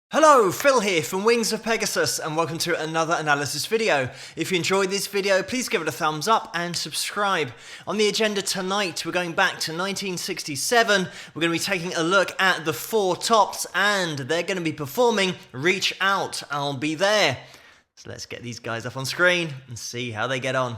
Hello, Phil here from Wings of Pegasus and welcome to another analysis video. If you enjoyed this video, please give it a thumbs up and subscribe. On the agenda tonight, we're going back to 1967. We're going to be taking a look at the Four Tops and they're going to be performing Reach Out, I'll Be There. So let's get these guys up on screen and see how they get on.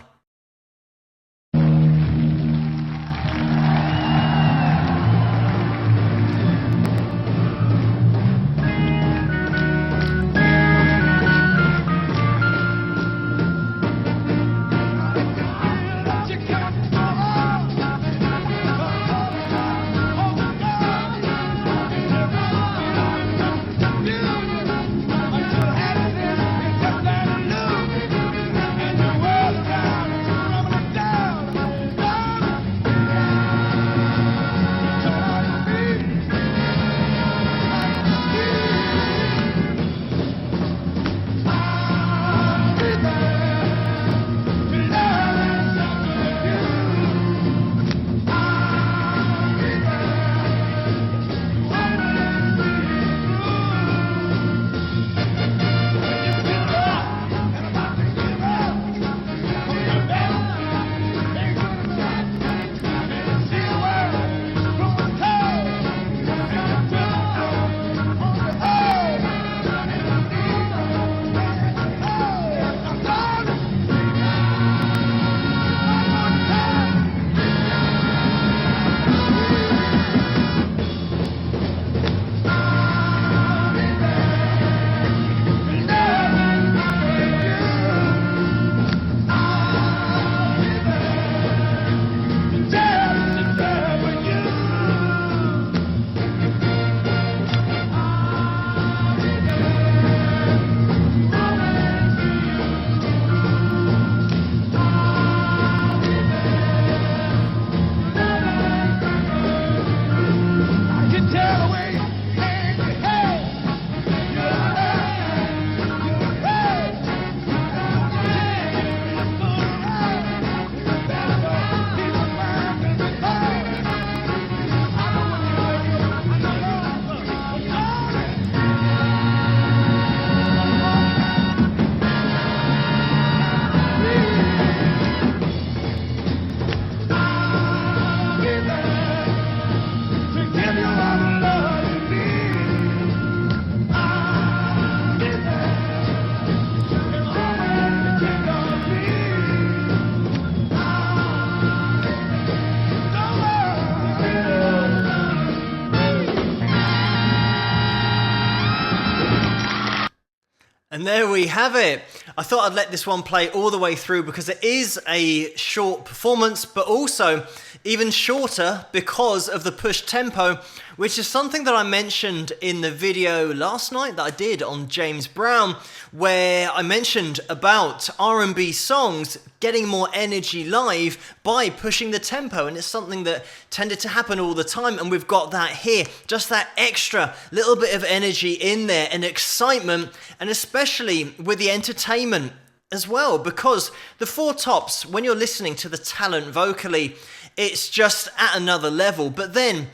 And there we have it. I thought I'd let this one play all the way through because it is a short performance, but also even shorter because of the push tempo, which is something that I mentioned in the video last night that I did on James Brown, where I mentioned about R&B songs getting more energy live by pushing the tempo, and it's something that tended to happen all the time, and we've got that here, just that extra little bit of energy in there and excitement, and especially with the entertainment as well, because the Four Tops, when you're listening to the talent vocally, it's just at another level. But then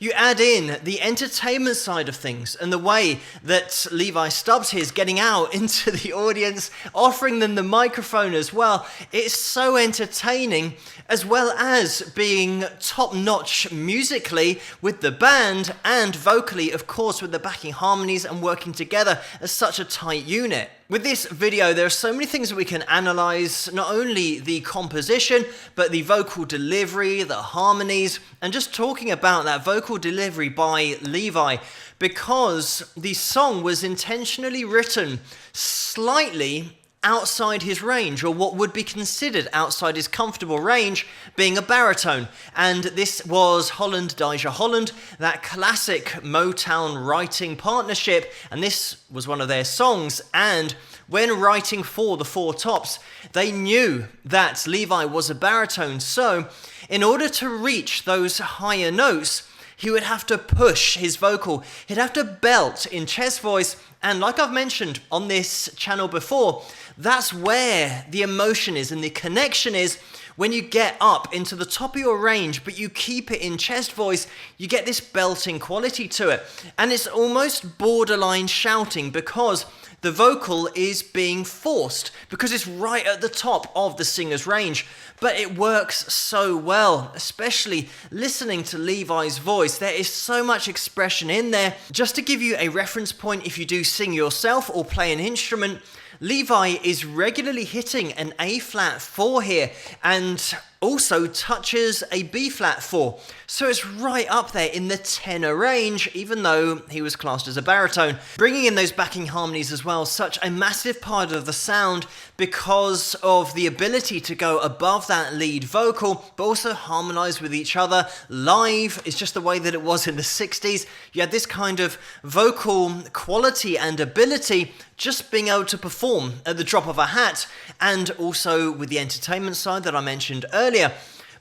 you add in the entertainment side of things and the way that Levi Stubbs here is getting out into the audience, offering them the microphone as well. It's so entertaining, as well as being top-notch musically with the band and vocally, of course, with the backing harmonies and working together as such a tight unit. With this video, there are so many things that we can analyze, not only the composition, but the vocal delivery, the harmonies, and just talking about that vocal delivery by Levi, because the song was intentionally written slightly outside his range, or what would be considered outside his comfortable range, being a baritone. And this was Holland Dijah Holland, that classic Motown writing partnership, and this was one of their songs. And when writing for the Four Tops, they knew that Levi was a baritone, so in order to reach those higher notes, he would have to push his vocal, he'd have to belt in chest voice, and like I've mentioned on this channel before, that's where the emotion is and the connection is when you get up into the top of your range, but you keep it in chest voice, you get this belting quality to it. And it's almost borderline shouting because the vocal is being forced because it's right at the top of the singer's range. But it works so well, especially listening to Levi's voice. There is so much expression in there. Just to give you a reference point, if you do sing yourself or play an instrument, Levi is regularly hitting an A flat 4 here and also touches a B flat 4. So it's right up there in the tenor range, even though he was classed as a baritone. Bringing in those backing harmonies as well, such a massive part of the sound because of the ability to go above that lead vocal, but also harmonize with each other. Live is just the way that it was in the 60s. You had this kind of vocal quality and ability just being able to perform at the drop of a hat, and also with the entertainment side that I mentioned earlier.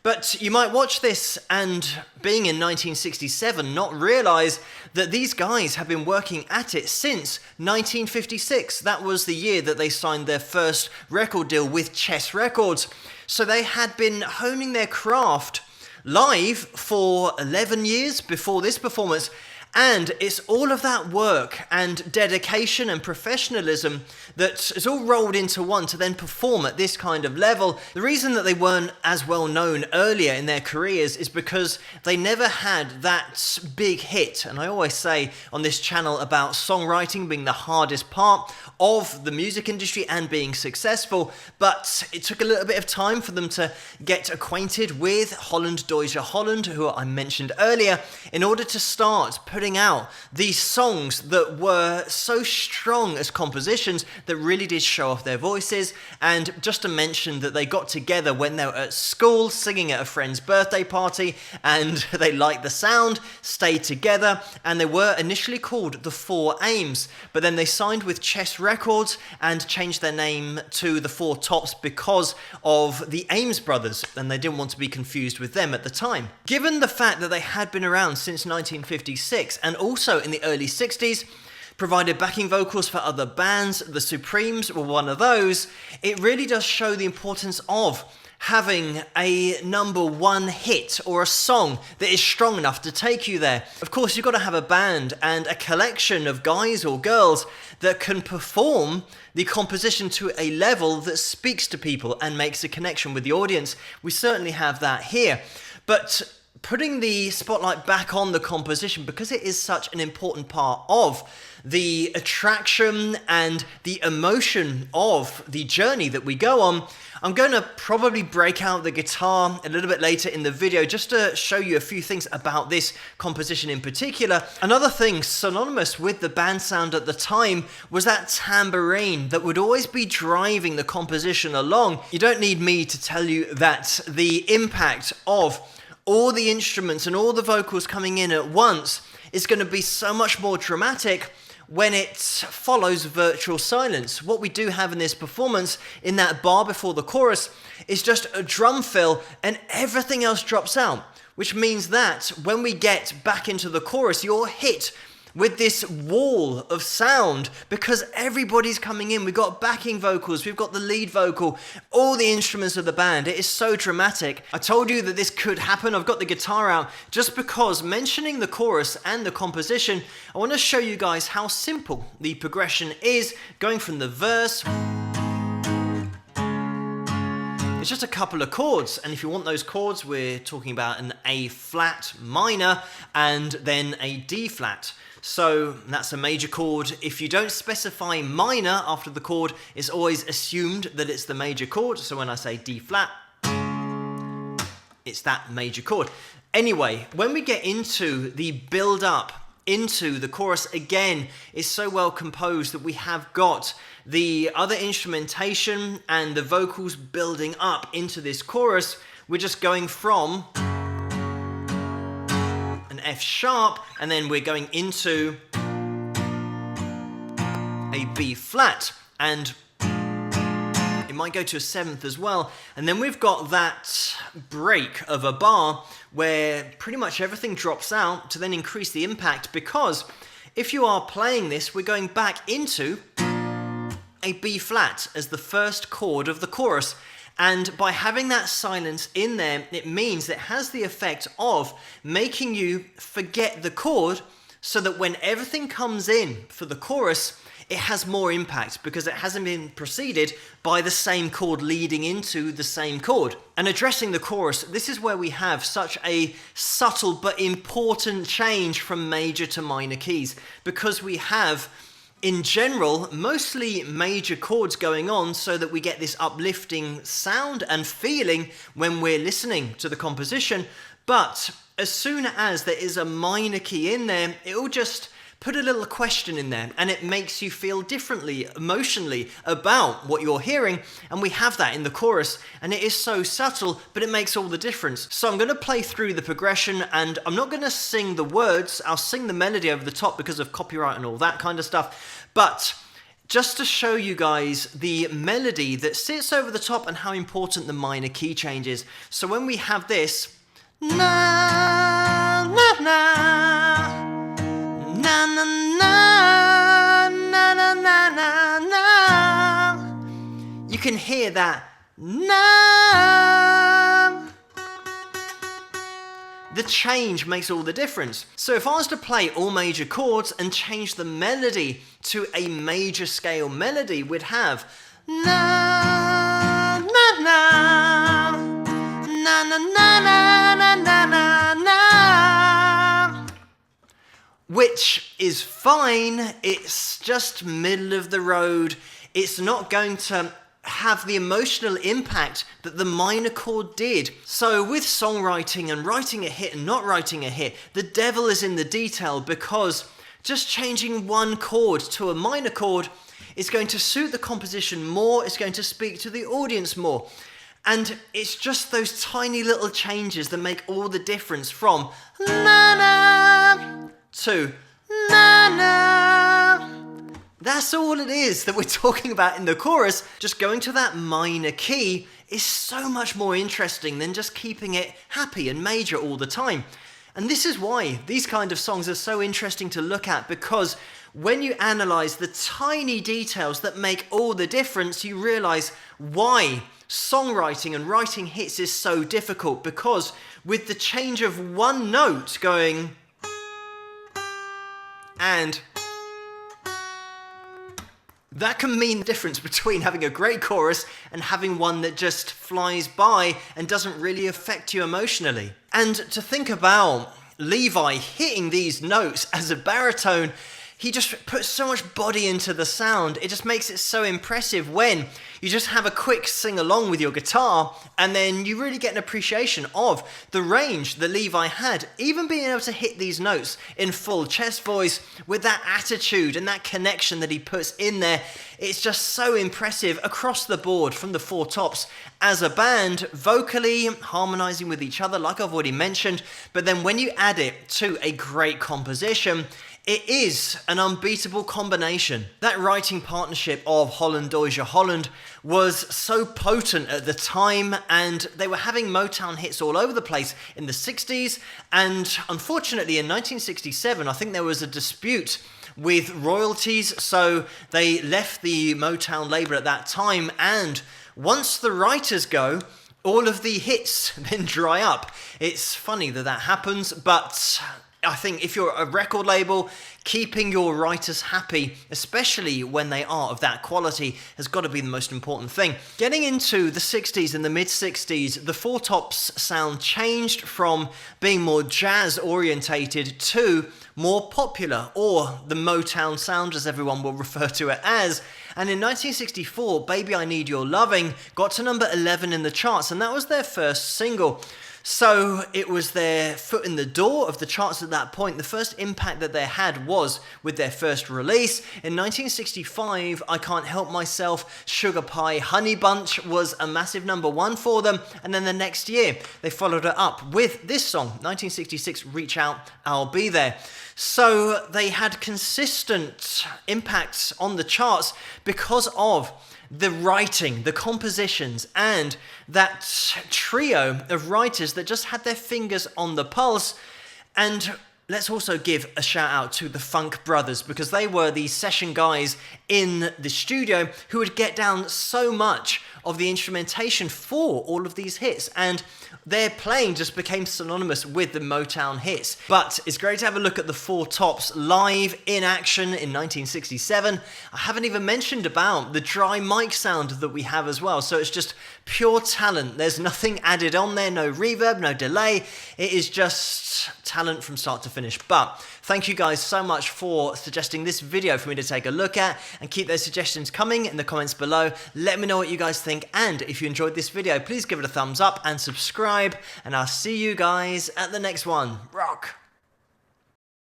But you might watch this and, being in 1967, not realize that these guys have been working at it since 1956. That was the year that they signed their first record deal with Chess Records. So they had been honing their craft live for 11 years before this performance. And it's all of that work and dedication and professionalism that is all rolled into one to then perform at this kind of level. The reason that they weren't as well known earlier in their careers is because they never had that big hit. And I always say on this channel about songwriting being the hardest part of the music industry and being successful, but it took a little bit of time for them to get acquainted with Holland Deutsche Holland, who I mentioned earlier, in order to start putting out these songs that were so strong as compositions that really did show off their voices. And just to mention that they got together when they were at school singing at a friend's birthday party, and they liked the sound, stayed together, and they were initially called the Four Aims, but then they signed with Chess Records and changed their name to the Four Tops because of the Ames brothers, and they didn't want to be confused with them at the time. Given the fact that they had been around since 1956 and also in the early 60s, provided backing vocals for other bands, the Supremes were one of those, it really does show the importance of having a #1 hit or a song that is strong enough to take you there. Of course, you've got to have a band and a collection of guys or girls that can perform the composition to a level that speaks to people and makes a connection with the audience. We certainly have that here. But putting the spotlight back on the composition, because it is such an important part of the attraction and the emotion of the journey that we go on, I'm going to probably break out the guitar a little bit later in the video just to show you a few things about this composition in particular. Another thing synonymous with the band sound at the time was that tambourine that would always be driving the composition along. You don't need me to tell you that the impact of all the instruments and all the vocals coming in at once is going to be so much more dramatic when it follows virtual silence. What we do have in this performance, in that bar before the chorus, is just a drum fill and everything else drops out, which means that when we get back into the chorus, you're hit with this wall of sound because everybody's coming in. We've got backing vocals, we've got the lead vocal, all the instruments of the band. It is so dramatic. I told you that this could happen. I've got the guitar out just because, mentioning the chorus and the composition, I want to show you guys how simple the progression is, going from the verse. It's just a couple of chords, and if you want those chords, we're talking about an A flat minor and then a D flat. So that's a major chord. If you don't specify minor after the chord, it's always assumed that it's the major chord. So when I say D flat, it's that major chord. Anyway, when we get into the build up into the chorus, again, it's so well composed that we have got the other instrumentation and the vocals building up into this chorus. We're just going from F sharp, and then we're going into a B flat, and it might go to a 7th as well, and then we've got that break of a bar where pretty much everything drops out to then increase the impact, because if you are playing this, we're going back into a B flat as the first chord of the chorus. And by having that silence in there, it means it has the effect of making you forget the chord, so that when everything comes in for the chorus, it has more impact because it hasn't been preceded by the same chord leading into the same chord. And addressing the chorus, this is where we have such a subtle but important change from major to minor keys, because we have, in general, mostly major chords going on so that we get this uplifting sound and feeling when we're listening to the composition. But as soon as there is a minor key in there, it will just put a little question in there, and it makes you feel differently emotionally about what you're hearing. And we have that in the chorus, and it is so subtle, but it makes all the difference. So I'm going to play through the progression, and I'm not going to sing the words. I'll sing the melody over the top because of copyright and all that kind of stuff. But just to show you guys the melody that sits over the top and how important the minor key change is. So when we have this, na na na, na na na, na na na na na, you can hear that na. The change makes all the difference. So if I was to play all major chords and change the melody to a major scale melody, we'd have na na na, na na na na na na na na, which is fine. It's just middle of the road. It's not going to have the emotional impact that the minor chord did. So with songwriting and writing a hit and not writing a hit, the devil is in the detail, because just changing one chord to a minor chord is going to suit the composition more. It's going to speak to the audience more. And it's just those tiny little changes that make all the difference, from na na to na na. That's all it is that we're talking about in the chorus. Just going to that minor key is so much more interesting than just keeping it happy and major all the time. And this is why these kind of songs are so interesting to look at, because when you analyze the tiny details that make all the difference, you realize why songwriting and writing hits is so difficult. Because with the change of one note going and, that can mean the difference between having a great chorus and having one that just flies by and doesn't really affect you emotionally. And to think about Levi hitting these notes as a baritone, he just puts so much body into the sound. It just makes it so impressive when you just have a quick sing along with your guitar, and then you really get an appreciation of the range that Levi had, even being able to hit these notes in full chest voice with that attitude and that connection that he puts in there. It's just so impressive across the board from the four tops as a band, vocally harmonizing with each other, like I've already mentioned. But then when you add it to a great composition, it is an unbeatable combination. That writing partnership of Holland Deutsche Holland was so potent at the time, and they were having Motown hits all over the place in the 60s. And unfortunately in 1967, I think there was a dispute with royalties, so they left the Motown label at that time. And once the writers go, all of the hits then dry up. It's funny that that happens, but I think if you're a record label, keeping your writers happy, especially when they are of that quality, has got to be the most important thing. Getting into the 60s and the mid-60s, the Four Tops sound changed from being more jazz orientated to more popular, or the Motown sound as everyone will refer to it as. And in 1964, Baby I Need Your Loving got to number 11 in the charts, and that was their first single. So it was their foot in the door of the charts at that point. The first impact that they had was with their first release. In 1965, I Can't Help Myself, Sugar Pie, Honey Bunch was a massive number one for them. And then the next year, they followed it up with this song, 1966, Reach Out, I'll Be There. So they had consistent impacts on the charts because of the writing, the compositions, and that trio of writers that just had their fingers on the pulse. And let's also give a shout out to the Funk Brothers, because they were the session guys in the studio who would get down so much of the instrumentation for all of these hits, and their playing just became synonymous with the Motown hits. But it's great to have a look at the Four Tops live in action in 1967. I haven't even mentioned about the dry mic sound that we have as well, so it's just pure talent. There's nothing added on there, no reverb, no delay. It is just talent from start to finish. But thank you guys so much for suggesting this video for me to take a look at, and keep those suggestions coming in the comments below. Let me know what you guys think, and if you enjoyed this video, please give it a thumbs up and subscribe, and I'll see you guys at the next one. Rock!